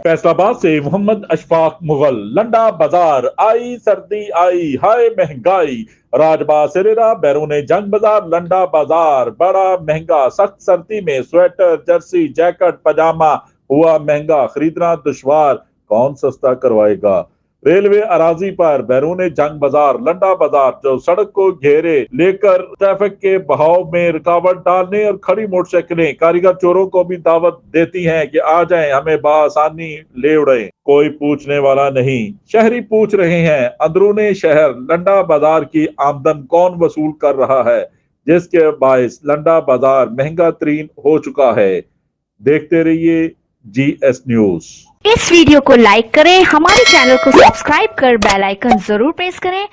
फैसलाबाद से मोहम्मद अशफाक मुगल। लंडा बाजार आई सर्दी आई, हाय महंगाई। राजबाग से रेरा बैरून जंग बाजार लंडा बाजार बड़ा महंगा। सख्त सर्दी में स्वेटर जर्सी जैकेट पजामा हुआ महंगा, खरीदना दुश्वार, कौन सस्ता करवाएगा। रेलवे अराजी पर बैरून जंग बाजार लंडा बाजार जो सड़क को घेरे लेकर ट्रैफिक के बहाव में रुकावट डालने और खड़ी मोटरसाइकिलें कारीगर चोरों को भी दावत देती हैं कि आ जाएं, हमें बासानी ले उड़े। कोई पूछने वाला नहीं, शहरी पूछ रहे हैं। अंदरूने शहर लंडा बाजार की आमदन कौन वसूल कर रहा है, जिसके बायस लंडा बाजार महंगा तरीन हो चुका है। देखते रहिए GS न्यूज। इस वीडियो को लाइक करें, हमारे चैनल को सब्सक्राइब कर बेल आइकन जरूर प्रेस करें।